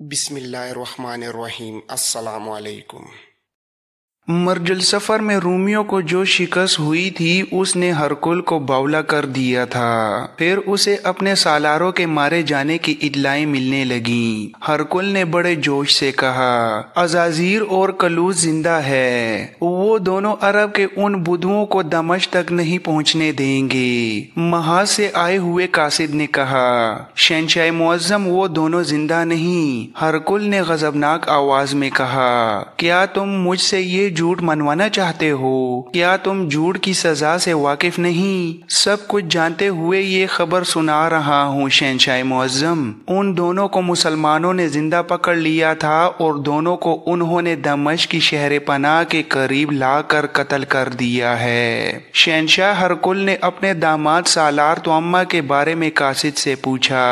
बिस्मिल्लाहिर्रहमानिर्रहीम। अस्सलाम वालेकुम। मर्जुल सफ़र में रोमियो को जो शिकस्त हुई थी उसने हरकुल को बावला कर दिया था। फिर उसे अपने सालारों के मारे जाने की इत्तलाएं मिलने लगीं। हरकुल ने बड़े जोश से कहा, अज़ाज़ीर और कलूस जिंदा है। वो दोनों अरब के उन बुद्धुओं को दमश्क तक नहीं पहुंचने देंगे। महाज से आए हुए कासिद ने कहा, शहंशाह मुअज़्ज़म वो दोनों जिंदा नहीं। हरकुल ने गज़बनाक आवाज में कहा, क्या तुम मुझसे ये झूठ मनवाना चाहते हो? क्या तुम झूठ की सजा से वाकिफ नहीं? सब कुछ जानते हुए ये खबर सुना रहा हूँ शहंशाह मुअज़्ज़म। उन दोनों को मुसलमानों ने जिंदा पकड़ लिया था और दोनों को उन्होंने दमश्क की शहर पनाह के करीब लाकर कत्ल कर दिया है। शहंशाह हरकुल ने अपने दामाद सालार तुअम्मा के बारे में कासिद से पूछा,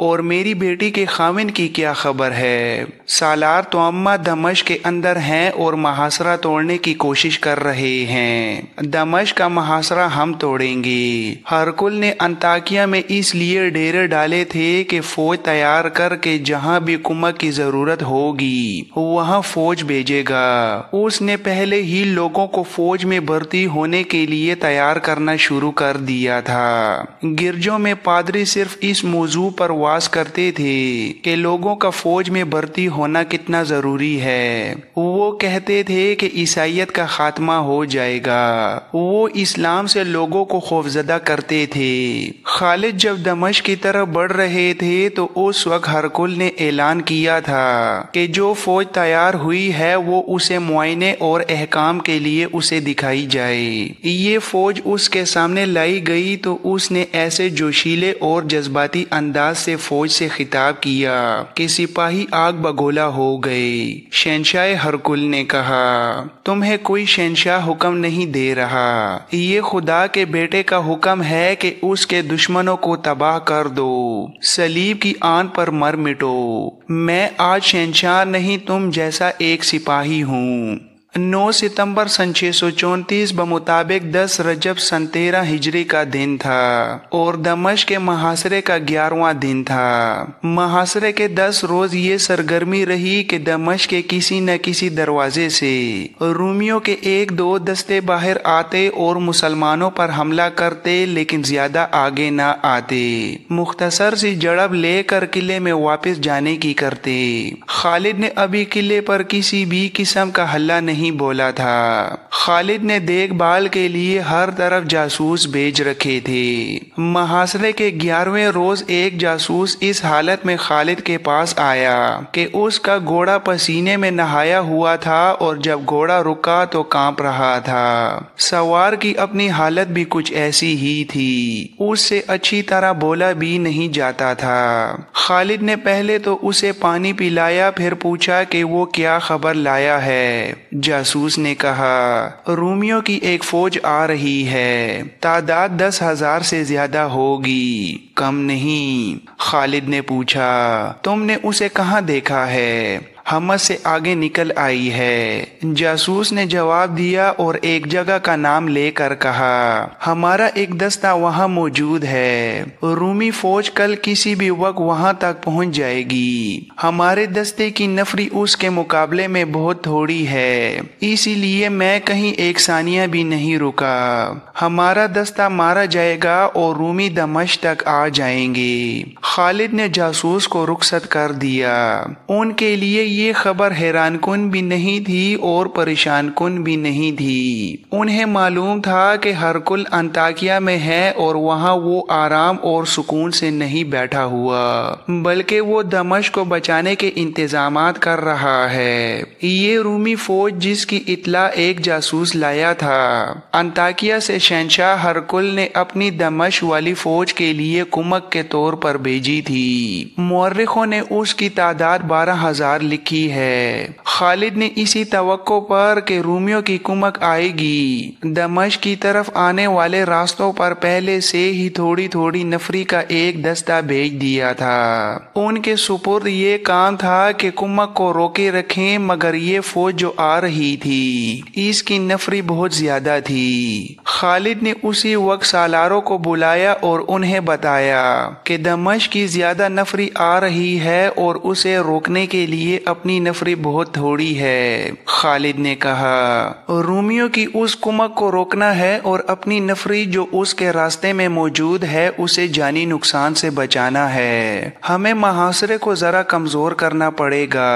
और मेरी बेटी के खाविन की क्या खबर है? सालार तुअम्मा दमश्क के अंदर हैं और महासरा तोड़ने की कोशिश कर रहे हैं। दमश्क का महासरा हम तोड़ेंगे। हरकुल ने अंताकिया में इसलिए डेरे डाले थे कि फौज तैयार करके जहां भी कुमक की जरूरत होगी वहां फौज भेजेगा। उसने पहले ही लोगों को फौज में भर्ती होने के लिए तैयार करना शुरू कर दिया था। गिरजों में पादरी सिर्फ इस मौजू पर वाज करते थे कि लोगों का फौज में भर्ती होना कितना जरूरी है। वो कहते थे कि ईसाईयत का खात्मा हो जाएगा। वो इस्लाम से लोगों को खौफजदा करते थे। खालिद जब दमश्क की तरफ बढ़ रहे थे तो उस वक्त हरकुल ने ऐलान किया था कि जो फौज तैयार हुई है वो उसे मुआयने और अहकाम के लिए उसे दिखाई जाए। ये फौज उसके सामने लाई गई तो उसने ऐसे जोशीले और जज्बाती अंदाज से फौज से खिताब किया कि सिपाही आग बगोला हो गए। शहंशाह हरकुल ने कहा, तुम्हें कोई शहंशाह हुक्म नहीं दे रहा। ये खुदा के बेटे का हुक्म है कि उसके दुश्मनों को तबाह कर दो, सलीब की आन पर मर मिटो। मैं आज शहंशाह नहीं, तुम जैसा एक सिपाही हूँ। 9 सितंबर सन 634 बमुताबिक 10 रजब सन 13 हिजरी का दिन था और दमश्क के महासरे का 11वां दिन था। महासरे के 10 रोज ये सरगर्मी रही कि दमश्क के किसी न किसी दरवाजे से रोमियों के 1-2 दस्ते बाहर आते और मुसलमानों पर हमला करते, लेकिन ज्यादा आगे न आते। मुख्तसर सी जड़ब लेकर किले में वापस जाने की करते। खालिद ने अभी किले पर किसी भी किस्म का हल्ला नहीं बोला था। खालिद ने देखभाल के लिए हर तरफ जासूस भेज रखे थे। महासरे के 11वें रोज एक जासूस इस हालत में खालिद के पास आया कि उसका घोड़ा पसीने में नहाया हुआ था और जब घोड़ा रुका तो कांप रहा था। सवार की अपनी हालत भी कुछ ऐसी ही थी। उससे अच्छी तरह बोला भी नहीं जाता था। खालिद ने पहले तो उसे पानी पिलाया, फिर पूछा कि वो क्या खबर लाया है। जासूस ने कहा, रोमियों की एक फौज आ रही है, तादाद 10,000 से ज्यादा होगी, कम नहीं। खालिद ने पूछा, तुमने उसे कहाँ देखा है? हमस से आगे निकल आई है। जासूस ने जवाब दिया और एक जगह का नाम लेकर कहा, हमारा एक दस्ता वहां मौजूद है। रूमी फौज कल किसी भी वक्त वहां तक पहुंच जाएगी। हमारे दस्ते की नफरी उसके मुकाबले में बहुत थोड़ी है, इसीलिए मैं कहीं एक सानिया भी नहीं रुका। हमारा दस्ता मारा जाएगा और रूमी दमश्क तक आ जाएंगे। खालिद ने जासूस को रुखसत कर दिया। उनके लिए ये खबर हैरान कुन भी नहीं थी और परेशान कुन भी नहीं थी। उन्हें मालूम था कि हरकुल अंताकिया में है और वहां वो आराम और सुकून से नहीं बैठा हुआ, बल्कि वो दमश्क को बचाने के इंतजामात कर रहा है। ये रूमी फौज जिसकी इत्तला एक जासूस लाया था, अंताकिया से शहंशाह हरकुल ने अपनी दमश्क वाली फौज के लिए कुमक के तौर पर भेजी थी। मुअर्रिखों ने उसकी तादाद 12,000 लिखी लिखी है। खालिद ने इसी तवक्को पर कि रोमियों की कुमक आएगी दमिश्क की तरफ आने वाले रास्तों पर पहले से ही थोड़ी थोड़ी नफरी का एक दस्ता भेज दिया था। उनके सुपुर्द ये काम था कि कुमक को रोके रखें, मगर ये फौज जो आ रही थी इसकी नफरी बहुत ज्यादा थी। खालिद ने उसी वक्त सालारों को बुलाया और उन्हें बताया कि दमिश्क की ज्यादा नफरी आ रही है और उसे रोकने के लिए अपनी नफरी बहुत थोड़ी है। खालिद ने कहा, रोमियों की उस कुमक को रोकना है और अपनी नफरी जो उसके रास्ते में मौजूद है उसे जानी नुकसान से बचाना है। हमें मुहासरे को जरा कमजोर करना पड़ेगा।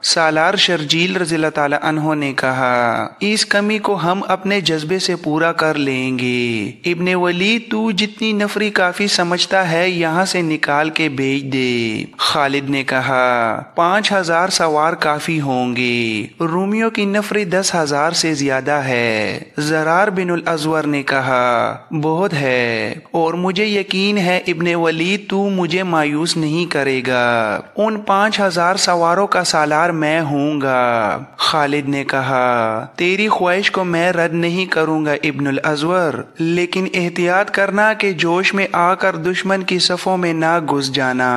सालार शर्जील रज़ियल्लाहु ताला अन्हो ने कहा, इस कमी को हम अपने जज्बे से पूरा कर लेंगे। इब्ने वलीद, तू जितनी नफरी काफी समझता है यहाँ से निकाल के भेज दे। खालिद ने कहा, 5000 सवार काफी होंगे। रोमियों की नफरी 10,000 से ज्यादा है। ज़रार बिनुल अज़वर ने कहा, बहुत है और मुझे यकीन है इब्ने वलीद तू मुझे मायूस नहीं करेगा। उन 5000 सवारों का सालार मैं हूँगा। खालिद ने कहा, तेरी ख्वाहिश को मैं रद्द नहीं करूँगा इब्नुल अज़वर, लेकिन एहतियात करना कि जोश में आकर दुश्मन की सफ़ों में ना घुस जाना।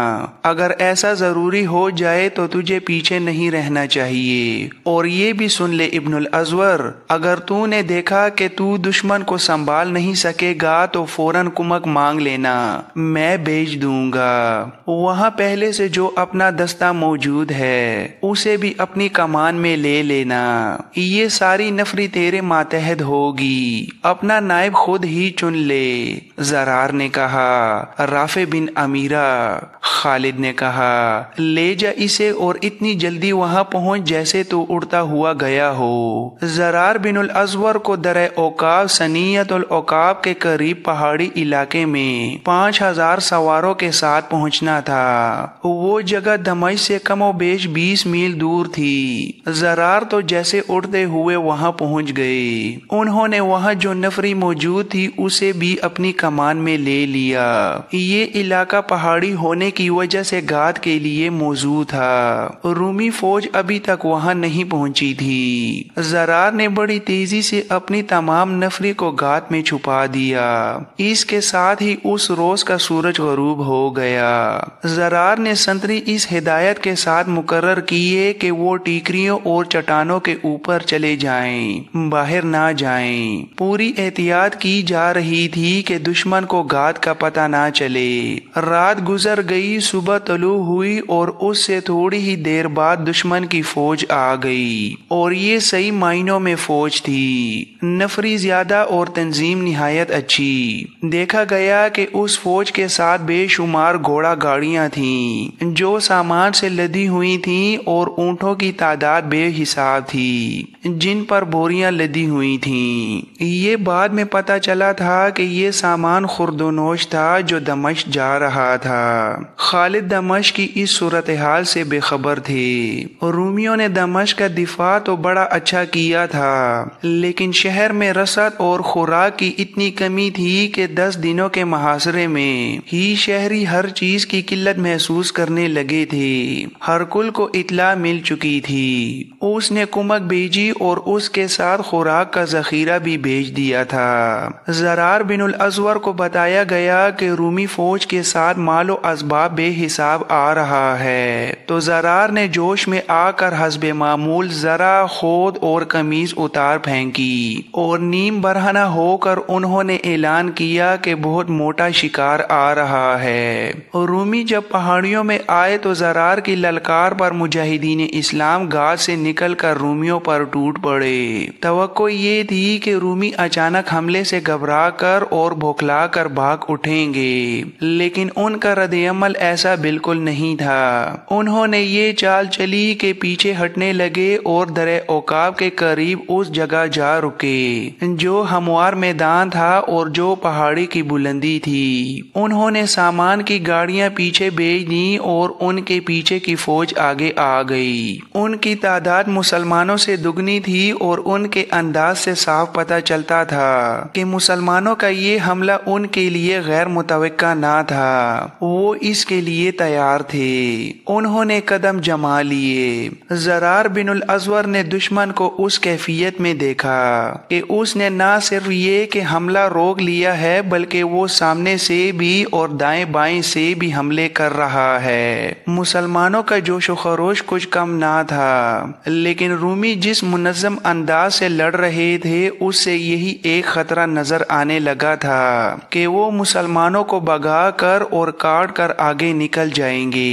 अगर ऐसा जरूरी हो जाए तो तुझे पीछे नहीं रहना चाहिए। और ये भी सुन ले इब्नुल अज़वर, अगर तूने देखा कि तू दुश्मन को संभाल नहीं सकेगा तो फौरन कुमक मांग लेना, मैं भेज दूंगा। वहाँ पहले से जो अपना दस्ता मौजूद है उसे भी अपनी कमान में ले लेना। ये सारी नफरी तेरे मातहत होगी, अपना नायब खुद ही चुन ले। ज़रार ने कहा, राफे बिन अमीरा। खालिद ने कहा, ले जा इसे और इतनी जल्दी वहां पहुंच जैसे तो उड़ता हुआ गया हो। ज़रार बिनुल अज़वर को दरे औकाब सनीयतुल औकाब के करीब पहाड़ी इलाके में 5000 सवारों के साथ पहुंचना था। वो जगह दमिश्क से कमो बेश 20 मील दूर थी। ज़रार तो जैसे उड़ते हुए वहां पहुंच गए। उन्होंने वहां जो नफरी मौजूद थी उसे भी अपनी कमान में ले लिया। ये इलाका पहाड़ी होने की वजह से घात के लिए मौजूद था। रूमी फौज अभी तक वहां नहीं पहुंची थी। ज़रार ने बड़ी तेजी से अपनी तमाम नफरी को घात में छुपा दिया। इसके साथ ही उस रोज का सूरज गरूब हो गया। ज़रार ने संतरी इस हिदायत के साथ मुकर्रर किए कि वो टीकरियों और चट्टानों के ऊपर चले जाएं, बाहर ना जाएं। पूरी एहतियात की जा रही थी कि दुश्मन को घात का पता ना चले। रात गुजर गई, सुबह तलू हुई और उससे थोड़ी ही देर बाद दुश्मन की फौज आ गई और ये सही मायनों में फौज थी। नफरी ज्यादा और तंजीम निहायत अच्छी। देखा गया कि उस फौज के साथ बेशुमार घोड़ा गाड़ियां थीं जो सामान से लदी हुई थीं और ऊंटों की तादाद बेहिसाब थी जिन पर बोरियां लदी हुई थीं। ये बाद में पता चला था कि ये सामान खुर्दोनोश था जो दमिश्क जा रहा था। खालिद दमिश्क की इस सूरत हाल से बेखबर थे। रोमियों ने दमिश्क का दिफा तो बड़ा अच्छा किया था, लेकिन शहर में रसद और खुराक की इतनी कमी थी कि 10 दिनों के मुहासरे में ही शहरी हर चीज की किल्लत महसूस करने लगे थे। हरकुल को इत्ला मिल चुकी थी। उसने कुमक भेजी और उसके साथ खुराक का जखीरा भी भेज दिया था। ज़रार बिनुल अज़वर को बताया गया कि रूमी फौज के साथ मालो असबाब बेहिसाब आ रहा है, तो ज़रार ने जोश में आकर हस्बे मामूल जरा खोद और कमीज उतार फेंकी और नीम बरहना होकर उन्होंने ऐलान किया कि बहुत मोटा शिकार आ रहा है। रूमी जब पहाड़ियों में आए तो ज़रार की ललकार पर मुजाहिदीन इस्लाम गाज से निकलकर रूमियों पर टूट पड़े। तवक्को ये थी कि रूमी अचानक हमले से घबरा कर और बौखला कर भाग उठेंगे, लेकिन उनका रद्द-ए-अमल ऐसा बिल्कुल नहीं था। उन्होंने ये चाल चली कि पीछे हटने लगे और दरे औकाब के करीब उस जगह जा रुके जो हमवार मैदान था और जो पहाड़ी की बुलंदी थी। उन्होंने सामान की गाड़ियां पीछे भेज दी और उनके पीछे की फौज आगे आ गई। उनकी तादाद मुसलमानों से दुगनी थी और उनके अंदाज से साफ पता चलता था कि मुसलमानों का ये हमला उनके लिए गैर मुतवक्का ना था। वो इसके लिए तैयार थे। उन्होंने कदम जमा थमा लिए। ज़रार बिन अल अज़वर ने दुश्मन को उस कैफियत में देखा कि उसने ना सिर्फ ये कि हमला रोक लिया है बल्कि वो सामने से भी और दाएं बाएं से भी हमले कर रहा है। मुसलमानों का जोश व खरोश कुछ कम ना था, लेकिन रूमी जिस मुनज़्ज़म अंदाज से लड़ रहे थे उससे यही एक खतरा नजर आने लगा था कि वो मुसलमानों को भगा कर और काट कर आगे निकल जाएंगे।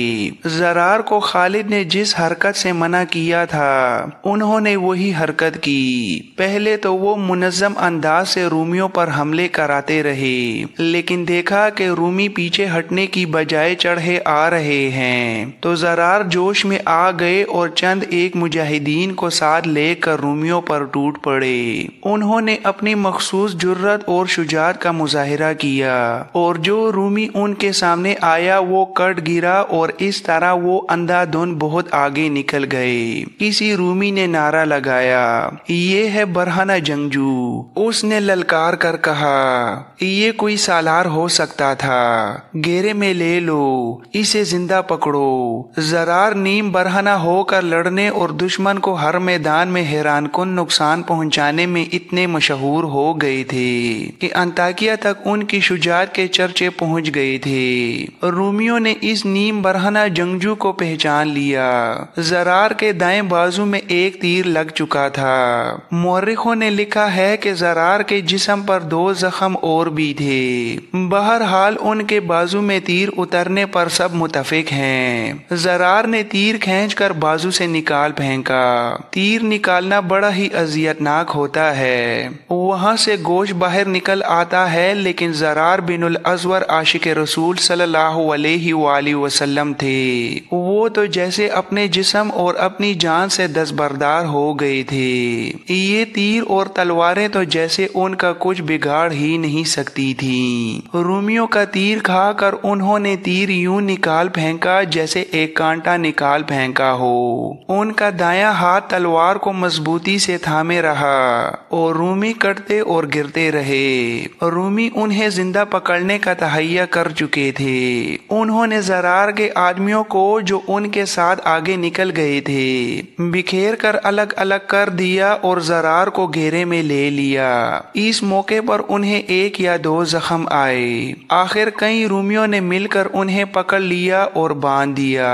ज़रार को खालिद ने जिस हरकत से मना किया था उन्होंने वही हरकत की। पहले तो वो मुनज़्ज़म अंदाज से रूमियों पर हमले कराते रहे, लेकिन देखा कि रूमी पीछे हटने की बजाय चढ़े आ रहे हैं तो ज़रार जोश में आ गए और चंद एक मुजाहिदीन को साथ लेकर रूमियों पर टूट पड़े। उन्होंने अपनी मखसूस जुर्रत और शुजात का मुजाहिरा किया और जो रूमी उनके सामने आया वो कट गिरा और इस तरह वो अंधाधुंध बहुत आगे निकल गए। किसी रूमी ने नारा लगाया, ये है बरहाना जंगजू। उसने ललकार कर कहा, ये कोई सालार हो सकता था, घेरे में ले लो, इसे जिंदा पकड़ो। ज़रार नीम बरहना होकर लड़ने और दुश्मन को हर मैदान में हैरानकुन नुकसान पहुंचाने में इतने मशहूर हो गए थे कि अंताकिया तक उनकी शुजात के चर्चे पहुंच गए थे। रूमियों ने इस नीम बरहना जंगजू को पहचान लिया। ज़रार के दाएं बाजू में एक तीर लग चुका था। मुअर्रिखों ने लिखा है कि ज़रार के जिस्म पर 2 जख्म और भी थे। बहरहाल उनके बाजू में तीर उतरने पर सब मुतफिक हैं। ज़रार ने तीर खींचकर बाजू से निकाल फेंका। तीर निकालना बड़ा ही अजियतनाक होता है, वहां से गोश्त बाहर निकल आता है, लेकिन ज़रार बिन अल अज़वर आशिक रसूल सल्लल्लाहु अलैहि वसल्लम थे। वो तो जैसे अपने जिस्म और अपनी जान से दस्तबरदार हो गए थे। ये तीर और तलवारें तो जैसे उनका कुछ बिगाड़ ही नहीं सकती थी। रूमियों का तीर खाकर उन्होंने तीर यूं निकाल फेंका जैसे एक कांटा निकाल फेंका हो। उनका दायां हाथ तलवार को मजबूती से थामे रहा और रूमी कटते और गिरते रहे। रूमी उन्हें जिंदा पकड़ने का तहैया कर चुके थे। उन्होंने ज़रार के आदमियों को जो उनके साथ आगे निकल गए थे बिखेर कर अलग अलग कर दिया और ज़रार को घेरे में ले लिया। इस मौके पर उन्हें 1 या 2 जख्म आए। आखिर कई रूमियों ने मिलकर उन्हें पकड़ लिया और बांध दिया।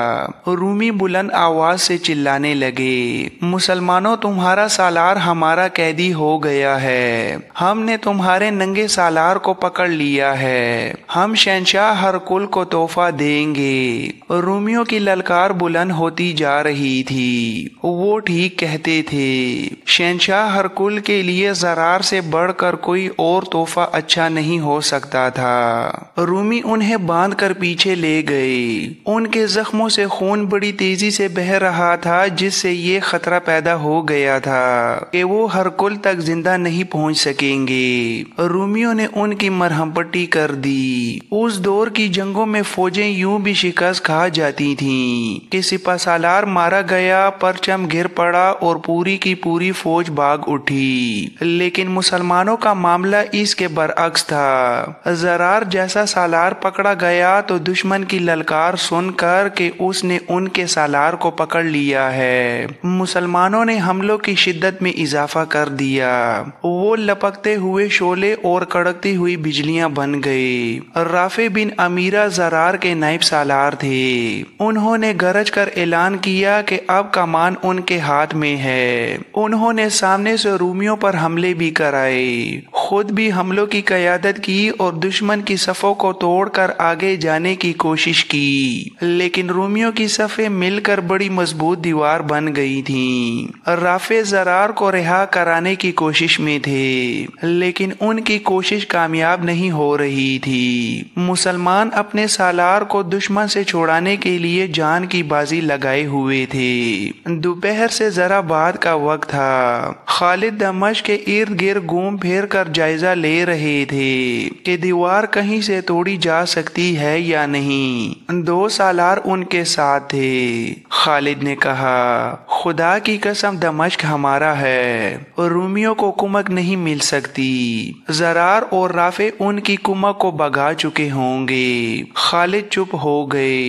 रूमी बुलंद आवाज से चिल्लाने लगे, मुसलमानों, तुम्हारा सालार हमारा कैदी हो गया है। हमने तुम्हारे नंगे सालार को पकड़ लिया है। हम शहंशाह हरकुल को तोहफा देंगे। रूमियों की ललकार बुलंद होती जा रही थी। वो ठीक कहते थे। शहंशाह हरकुल के लिए ज़रार से बढ़कर कोई और तोहफा अच्छा नहीं हो सकता था। रूमी उन्हें बांध कर पीछे ले गए। उनके जख्मों से खून बड़ी तेजी से बह रहा था, जिससे ये खतरा पैदा हो गया था कि वो हरकुल तक जिंदा नहीं पहुंच सकेंगे। रूमियों ने उनकी मरहम पट्टी कर दी। उस दौर की जंगों में फौजें यूं भी शिकस्त खा जाती थीं कि सिपा सालार मारा गया, परचम गिर पड़ा और पूरी की पूरी फौज भाग उठी। लेकिन मुसलमानों का मामला इसके बरअक्स था। ज़रार जैसा सालार पकड़ा गया तो दुश्मन की ललकार सुनकर कि उसने उनके सालार को पकड़ लिया है, मुसलमानों ने हमलों की शिद्दत में इजाफा कर दिया। वो लपकते हुए शोले और कड़कती हुई बिजलियां बन गए। राफे बिन अमीरा ज़रार के नाइब सालार थे। उन्होंने गरज कर ऐलान किया कि अब कमान उनके हाथ में है। उन्होंने सामने से रूमियों पर हमले भी कराए, खुद भी हमलों की क़यादत की और दुश्मन की सफ़ों को तोड़कर आगे जाने की कोशिश की। लेकिन रूमियों की सफ़ें मिलकर बड़ी मजबूत दीवार बन गई थीं। राफे ज़रार को रिहा कराने की कोशिश में थे, लेकिन उनकी कोशिश कामयाब नहीं हो रही थी। मुसलमान अपने सालार को दुश्मन से छुड़ाने के लिए जान की बाजी लगाए हुए थे। दोपहर से जरा बाद का वक्त था। खालिद दमश्क के इर्द गिर्द घूम फिर कर जायजा ले रहे थे कि दीवार कहीं से तोड़ी जा सकती है या नहीं। 2 सालार उनके साथ थे। खालिद ने कहा, खुदा की कसम दमश्क हमारा है, रूमियों को कुमक नहीं मिल सकती। जरार और राफे उनकी कुमक को भगा चुके होंगे। खालिद चुप हो गए।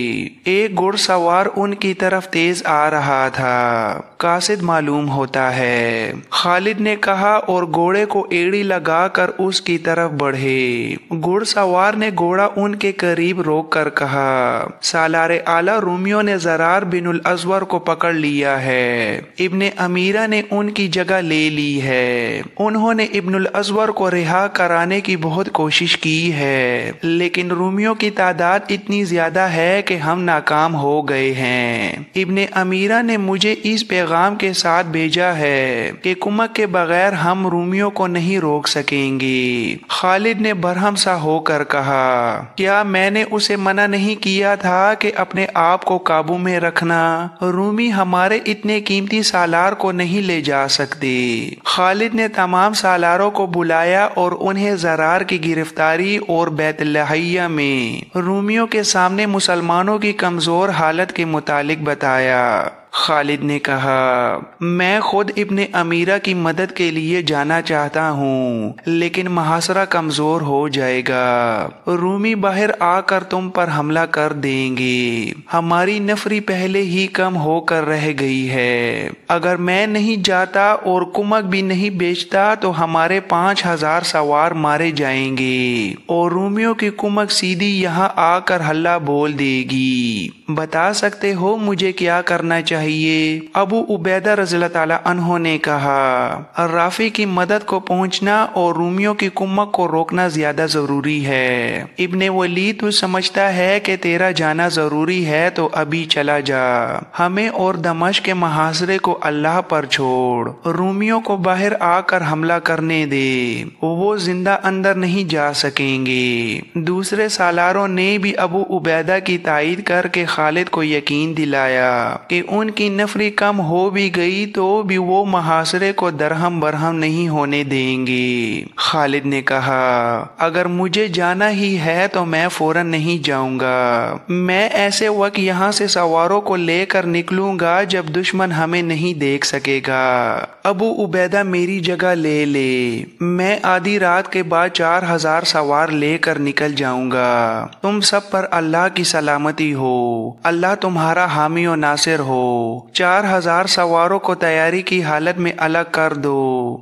एक घुड़सवार उनकी तरफ तेज आ रहा था, कासिद मालूम होता है। खालिद ने कहा और घोड़े को एड़ी लगाकर उसकी तरफ बढ़े। घुड़सवार ने घोड़ा उनके करीब रोक कर कहा, सालारे आला रूमियों ने जरार बिनुल अजवर को पकड़ लिया है। इब्ने अमीरा ने उनकी जगह ले ली है। उन्होंने इब्नुल अजवर को रिहा कराने की बहुत कोशिश की है, लेकिन रूमियों की तादाद इतनी ज्यादा है कि हम नाकाम हो गए हैं। इब्ने अमीरा ने मुझे इस पैगाम के साथ भेजा है कि कुमक के बगैर हम रूमियों को नहीं रोक सकेंगे। खालिद ने बरहम सा होकर कहा, क्या मैंने उसे मना नहीं किया था कि अपने आप को काबू में रखना? रूमी हमारे इतने कीमती सालार को नहीं ले जा सकते। खालिद ने तमाम सालारों को बुलाया और उन्हें जरार की गिरफ्तारी और बैतलहैया में रूमियों के सामने मुसलमानों की कमजोर हालत के मुतालिक बताया। खालिद ने कहा, मैं खुद इब्ने अमीरा की मदद के लिए जाना चाहता हूँ, लेकिन महासरा कमजोर हो जाएगा। रूमी बाहर आकर तुम पर हमला कर देंगे। हमारी नफरी पहले ही कम होकर रह गई है। अगर मैं नहीं जाता और कुमक भी नहीं बेचता तो हमारे 5000 सवार मारे जाएंगे और रूमियों की कुमक सीधी यहाँ आकर हल्ला बोल देगी। बता सकते हो मुझे क्या करना चाहिए? अबू उबैदा रज़ियल्लाहु ताला अन्हो ने कहा, राफी की मदद को पहुंचना और रूमियों की कुमक को रोकना ज्यादा जरूरी है। इब्ने वलीद तू समझता है कि तेरा जाना जरूरी है तो अभी चला जा। हमें और दमश्क के मुहासरे को अल्लाह पर छोड़। रूमियों को बाहर आकर हमला करने दे, वो जिंदा अंदर नहीं जा सकेंगे। दूसरे सालारों ने भी अबू उबैदा की तायीद करके खालिद को यकीन दिलाया कि उनकी नफरी कम हो भी गई तो भी वो मुहासरे को दरहम बरहम नहीं होने देंगे। खालिद ने कहा, अगर मुझे जाना ही है तो मैं फौरन नहीं जाऊंगा। मैं ऐसे वक्त यहाँ से सवारों को लेकर निकलूंगा जब दुश्मन हमें नहीं देख सकेगा। अबू उबैदा मेरी जगह ले। मैं आधी रात के बाद 4000 सवार लेकर निकल जाऊंगा। तुम सब पर अल्लाह की सलामती हो। अल्लाह तुम्हारा हामी और नासिर हो। 4000 सवारों को तैयारी की हालत में अलग कर दो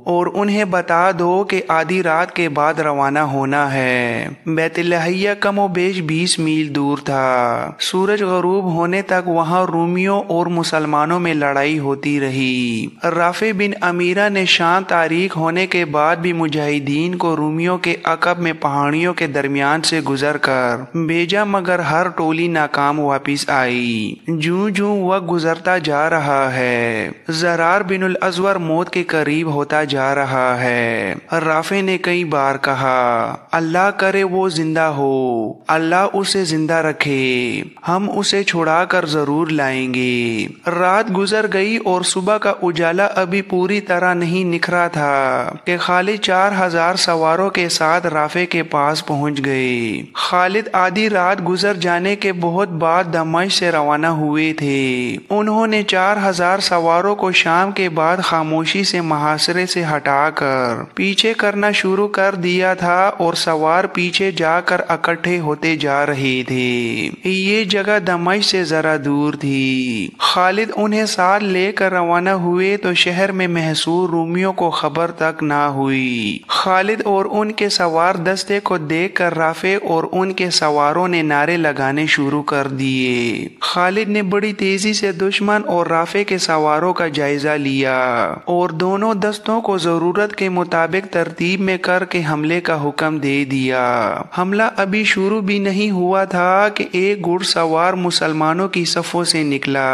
और उन्हें बता दो कि आधी रात के बाद रवाना होना है। बैतलहैया कमो बेश 20 मील दूर था। सूरज गरूब होने तक वहां रूमियों और मुसलमानों में लड़ाई होती रही। राफे बिन अमीरा ने शाम तारीख होने के बाद भी मुजाहिदीन को रूमियों के अकब में पहाड़ियों के दरमियान से गुजर कर भेजा, मगर हर टोली नाकाम वापिस आई। जूं जूं वह गुजरता जा रहा है, जरार बिनुल अजवर मौत के करीब होता जा रहा है। राफे ने कई बार कहा, अल्लाह करे वो जिंदा हो, अल्लाह उसे जिंदा रखे, हम उसे छुड़ा कर जरूर लाएंगे। रात गुजर गई और सुबह का उजाला अभी पूरी तरह नहीं निखरा था कि खालिद 4000 सवारों के साथ राफे के पास पहुंच गए। खालिद आधी रात गुजर जाने के बहुत बाद दमश्क से रवाना हुए थे। उन्होंने 4000 सवारों को शाम के बाद खामोशी से मुहासरे से हटाकर पीछे करना शुरू कर दिया था और सवार पीछे जाकर इकट्ठे होते जा रहे थे। ये जगह दमश्क से जरा दूर थी। खालिद उन्हें साथ लेकर रवाना हुए तो शहर में महसूर रूमियों को खबर तक ना हुई। खालिद और उनके सवार दस्ते को देखकर राफे और उनके सवारों ने नारे लगाने शुरू कर दिए। खालिद ने बड़ी तेजी से दुश्मन और राफे के सवारों का जायजा लिया और दोनों दस्तों को जरूरत के मुताबिक तरतीब में करके हमले का हुक्म दे दिया। हमला अभी शुरू भी नहीं हुआ था कि एक घुड़सवार मुसलमानों की सफों से निकला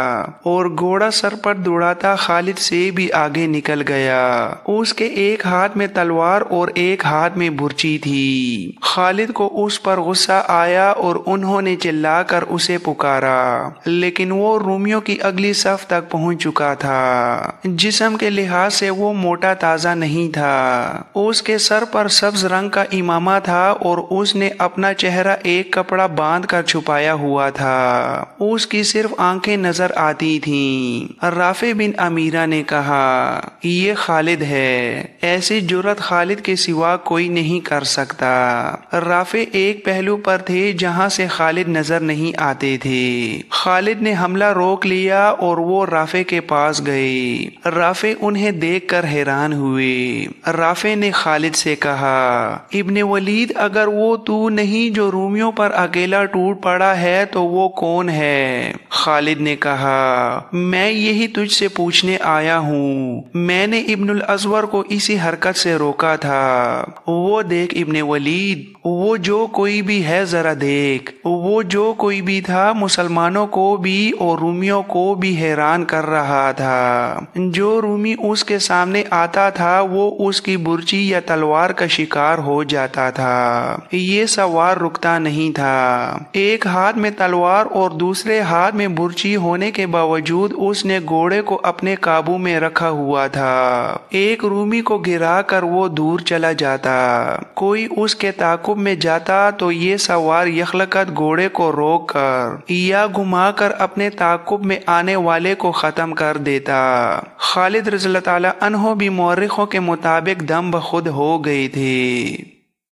और घोड़ा सर पर दौड़ाता खालिद से भी आगे निकल गया। उसके एक हाथ में तलवार और एक हाथ में बुर्ची थी। खालिद को उस पर गुस्सा आया और उन्होंने चिल्लाकर उसे पुकारा, लेकिन वो रूमियों की अगली اگلی صف تک پہنچ چکا تھا۔ جسم کے لحاظ سے وہ موٹا تازہ نہیں تھا۔ اس کے سر پر سبز رنگ کا امامہ تھا اور اس نے اپنا چہرہ ایک کپڑا باندھ کر چھپایا ہوا تھا۔ اس کی صرف آنکھیں نظر آتی تھیں۔ رافع بن امیرہ نے کہا، یہ خالد ہے، ایسی جرأت خالد کے سوا کوئی نہیں کر سکتا۔ رافع ایک پہلو پر تھے جہاں سے خالد نظر نہیں آتے تھے۔ خالد نے حملہ روک لیا اور وہ رافع کے پاس گئے۔ رافع انہیں دیکھ کر حیران ہوئے۔ رافع نے خالد سے کہا، ابن ولید، اگر وہ تو نہیں جو رومیوں پر اکیلا ٹوٹ پڑا ہے تو وہ کون ہے؟ خالد نے کہا، میں یہی تجھ سے پوچھنے آیا ہوں۔ میں نے ابن الازور کو اسی حرکت سے روکا تھا۔ وہ دیکھ ابن ولید، وہ جو کوئی بھی ہے ذرا دیکھ، وہ جو کوئی بھی تھا مسلمانوں کو بھی اور رومیوں کو بھی حیران کر رہا تھا۔ جو رومی اس کے سامنے آتا تھا وہ اس کی برچی یا تلوار کا شکار ہو جاتا تھا۔ یہ سوار رکتا نہیں تھا۔ ایک ہاتھ میں تلوار اور دوسرے ہاتھ میں برچی ہونے کے باوجود اس نے گھوڑے کو اپنے قابو میں رکھا ہوا تھا۔ ایک رومی کو گرا کر وہ دور چلا جاتا، کوئی اس کے تعاقب میں جاتا تو یہ سوار یخلقت گھوڑے کو روک کر یا گھما کر اپنے تعاقب میں آنے والے کو ختم کر دیتا۔ خالد رضی اللہ تعالی عنہ بھی مورخوں کے مطابق دم بخود ہو گئے تھے۔